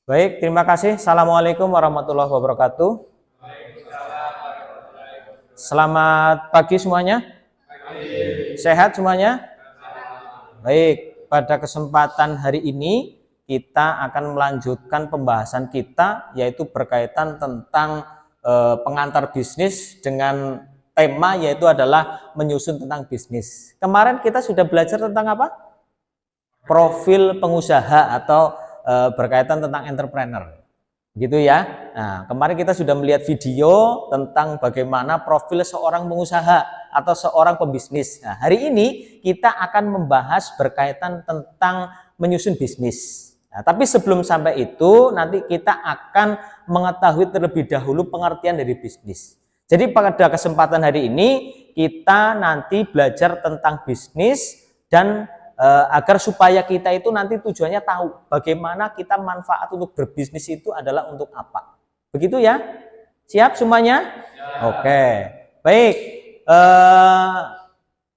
Baik, terima kasih. Assalamualaikum warahmatullahi wabarakatuh. Selamat pagi semuanya. Sehat semuanya? Baik, pada kesempatan hari ini kita akan melanjutkan pembahasan kita, yaitu berkaitan tentang pengantar bisnis dengan tema yaitu adalah menyusun tentang bisnis. Kemarin kita sudah belajar tentang apa? Profil pengusaha atau berkaitan tentang entrepreneur, gitu ya. Nah, kemarin kita sudah melihat video tentang bagaimana profil seorang pengusaha atau seorang pebisnis. Nah, hari ini kita akan membahas berkaitan tentang menyusun bisnis. Nah, tapi sebelum sampai itu, nanti kita akan mengetahui terlebih dahulu pengertian dari bisnis. Jadi pada kesempatan hari ini kita nanti belajar tentang bisnis dan agar supaya kita itu nanti tujuannya tahu bagaimana kita manfaat untuk berbisnis itu adalah untuk apa. Begitu ya? Siap semuanya? Ya. Oke. Baik.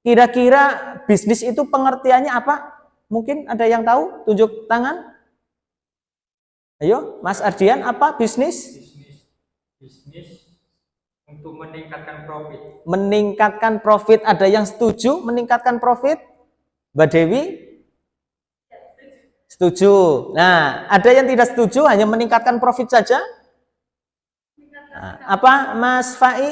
Kira-kira bisnis itu pengertiannya apa? Mungkin ada yang tahu? Tunjuk tangan. Ayo, Mas Ardian, apa bisnis? Bisnis untuk meningkatkan profit. Meningkatkan profit. Ada yang setuju meningkatkan profit? Mbak Dewi? Setuju. Nah, ada yang tidak setuju hanya meningkatkan profit saja? Nah, apa Mas Fai?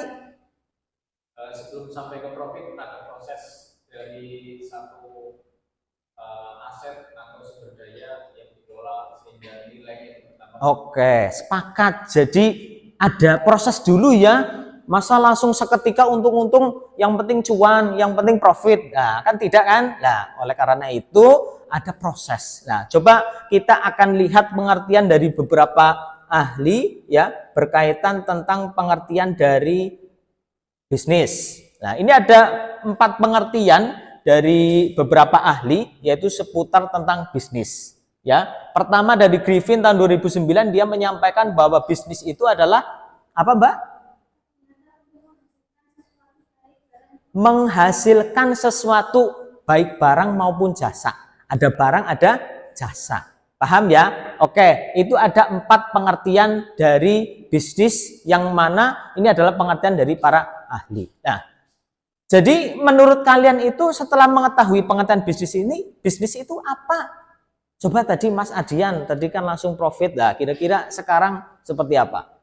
Sebelum sampai ke profit ada proses dari satu aset atau sumber daya yang dikelola sehingga nilainya bertambah. Oke, sepakat. Jadi ada proses dulu ya. Masa langsung seketika untung-untung, yang penting cuan, yang penting profit. Nah, kan tidak kan? Nah, oleh karena itu ada proses. Nah, coba kita akan lihat pengertian dari beberapa ahli ya berkaitan tentang pengertian dari bisnis. Nah, ini ada 4 pengertian dari beberapa ahli yaitu seputar tentang bisnis. Ya, pertama dari Griffin tahun 2009 dia menyampaikan bahwa bisnis itu adalah apa, Mbak? Menghasilkan sesuatu baik barang maupun jasa. Ada barang, ada jasa. Paham ya? Oke, itu ada 4 pengertian dari bisnis yang mana ini adalah pengertian dari para ahli. Nah, jadi menurut kalian itu setelah mengetahui pengertian bisnis ini, bisnis itu apa? Coba tadi Mas Adian, tadi kan langsung profit. Nah, kira-kira sekarang seperti apa?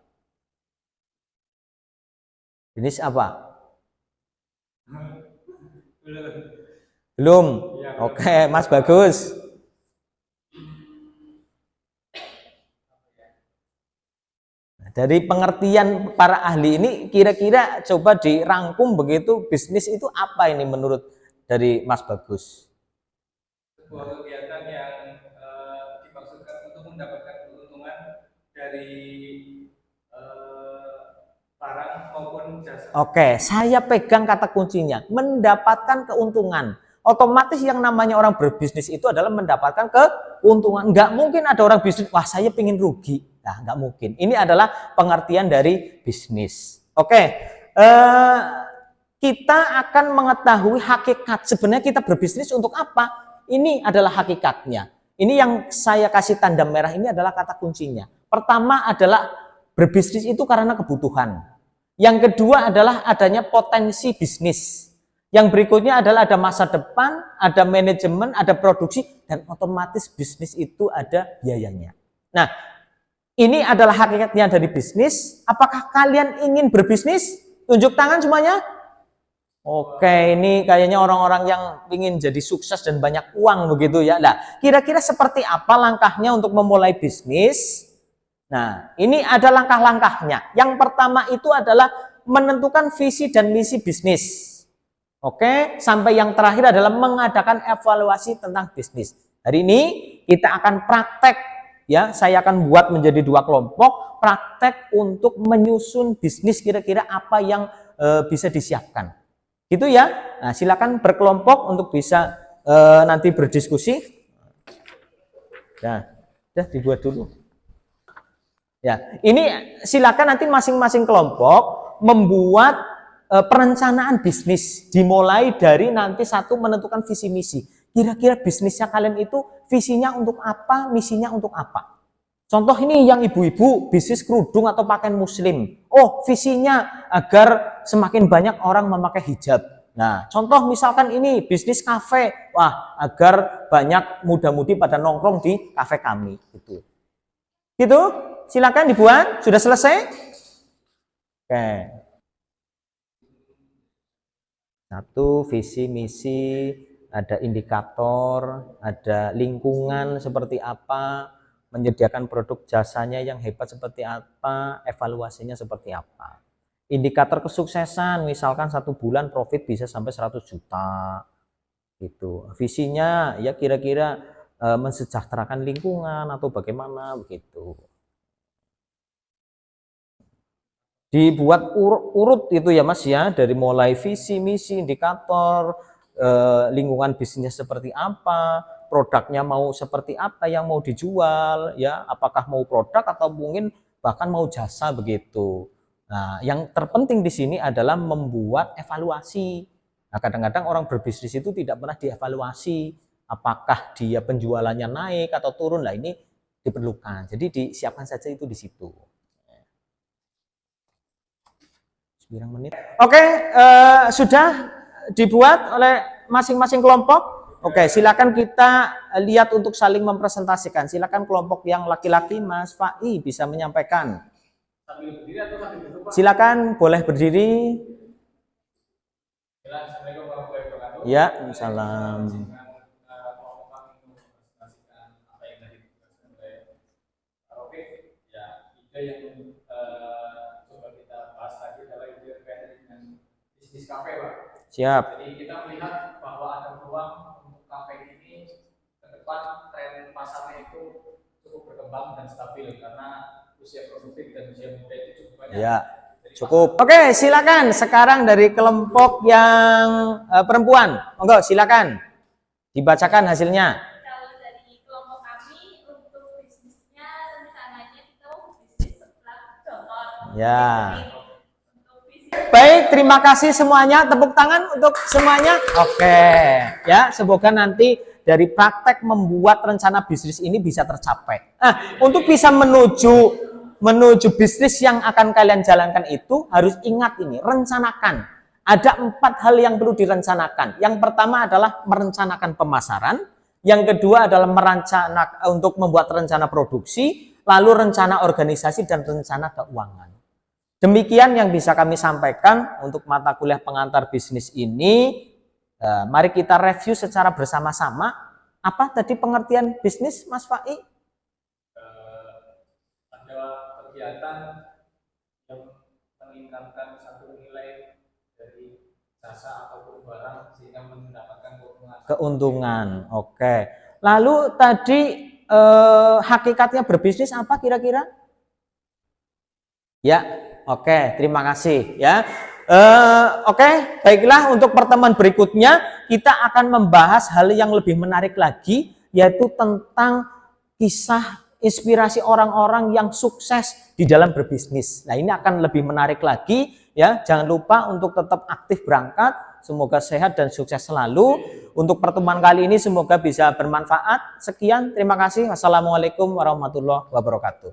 Bisnis apa? Belum. Oke, Mas Bagus. Dari pengertian para ahli ini kira-kira coba dirangkum begitu, bisnis itu apa ini menurut dari Mas Bagus? Sebuah kegiatan yang dimaksudkan untuk mendapatkan keuntungan dari barang maupun jasa. Oke, saya pegang kata kuncinya, mendapatkan keuntungan. Otomatis yang namanya orang berbisnis itu adalah mendapatkan keuntungan. Nggak mungkin ada orang bisnis, wah saya pengen rugi. Nah, nggak mungkin. Ini adalah pengertian dari bisnis. Oke, kita akan mengetahui hakikat. Sebenarnya kita berbisnis untuk apa? Ini adalah hakikatnya. Ini yang saya kasih tanda merah ini adalah kata kuncinya. Pertama adalah berbisnis itu karena kebutuhan. Yang kedua adalah adanya potensi bisnis. Yang berikutnya adalah ada masa depan, ada manajemen, ada produksi, dan otomatis bisnis itu ada biayanya. Nah, ini adalah hakikatnya dari bisnis. Apakah kalian ingin berbisnis? Tunjuk tangan semuanya. Oke, ini kayaknya orang-orang yang ingin jadi sukses dan banyak uang begitu ya. Nah, kira-kira seperti apa langkahnya untuk memulai bisnis? Nah, ini ada langkah-langkahnya. Yang pertama itu adalah menentukan visi dan misi bisnis. Oke, sampai yang terakhir adalah mengadakan evaluasi tentang bisnis. Hari ini kita akan praktek ya, saya akan buat menjadi 2 kelompok, praktek untuk menyusun bisnis kira-kira apa yang bisa disiapkan. Gitu ya. Nah, silakan berkelompok untuk bisa nanti berdiskusi. Nah, udah dibuat dulu. Ya, ini silakan nanti masing-masing kelompok membuat perencanaan bisnis, dimulai dari nanti satu menentukan visi misi. Kira-kira bisnisnya kalian itu visinya untuk apa, misinya untuk apa. Contoh ini yang ibu-ibu bisnis kerudung atau pakaian muslim. Oh, visinya agar semakin banyak orang memakai hijab. Nah, contoh misalkan ini bisnis kafe. Wah, agar banyak muda-mudi pada nongkrong di kafe kami. Gitu. Silakan dibuat. Sudah selesai? Oke. Satu, visi, misi, ada indikator, ada lingkungan seperti apa, menyediakan produk jasanya yang hebat seperti apa, evaluasinya seperti apa. Indikator kesuksesan, misalkan 1 bulan profit bisa sampai 100 juta. Gitu. Visinya ya kira-kira mensejahterakan lingkungan atau bagaimana begitu. Dibuat urut itu ya Mas ya, dari mulai visi, misi, indikator, lingkungan bisnisnya seperti apa, produknya mau seperti apa yang mau dijual, ya, apakah mau produk atau mungkin bahkan mau jasa begitu. Nah, yang terpenting di sini adalah membuat evaluasi. Nah, kadang-kadang orang berbisnis itu tidak pernah dievaluasi, apakah dia penjualannya naik atau turun. Lah ini diperlukan. Jadi disiapkan saja itu di situ. 9 menit. Oke, sudah dibuat oleh masing-masing kelompok. Oke, silakan kita lihat untuk saling mempresentasikan. Silakan kelompok yang laki-laki, Mas Fai bisa menyampaikan. Sambil berdiri atau sambil duduk, Pak? Silakan, boleh berdiri. Assalamualaikum warahmatullahi wabarakatuh. Ya, salam. Kelompok kami untuk mempresentasikan apa yang tadi dijelaskan oleh Pak Rofik. Ya, ide yang coba kita bahas tadi adalah ide terkait dengan bisnis kafe, Pak. Siap. Jadi kita melihat bahwa ada peluang untuk kafe ini ke depan tren pasarnya itu cukup berkembang dan stabil karena usia produktif dan usia muda itu cukup banyak. Ya, cukup. Oke, silakan. Sekarang dari kelompok yang perempuan, monggo silakan dibacakan hasilnya. Kalau dari kelompok kami untuk bisnisnya rencananya kita mau bisnis sebelah donor. Ya. Untuk bisnis Baik, terima kasih semuanya. Tepuk tangan untuk semuanya. Oke, ya, semoga nanti dari praktek membuat rencana bisnis ini bisa tercapai. Nah, untuk bisa menuju bisnis yang akan kalian jalankan itu harus ingat ini, rencanakan. Ada 4 hal yang perlu direncanakan. Yang pertama adalah merencanakan pemasaran. Yang kedua adalah untuk membuat rencana produksi, lalu rencana organisasi dan rencana keuangan. Demikian yang bisa kami sampaikan untuk mata kuliah pengantar bisnis ini. Mari kita review secara bersama-sama. Apa tadi pengertian bisnis, Mas Fai? Ada kegiatan yang meningkatkan satu nilai dari jasa ataupun barang sehingga mendapatkan Keuntungan. Oke. Lalu tadi hakikatnya berbisnis apa kira-kira? Ya, oke, terima kasih ya. Oke, baiklah, untuk pertemuan berikutnya kita akan membahas hal yang lebih menarik lagi, yaitu tentang kisah inspirasi orang-orang yang sukses di dalam berbisnis. Nah, ini akan lebih menarik lagi ya. Jangan lupa untuk tetap aktif berangkat. Semoga sehat dan sukses selalu. Untuk pertemuan kali ini semoga bisa bermanfaat. Sekian, terima kasih. Wassalamualaikum warahmatullahi wabarakatuh.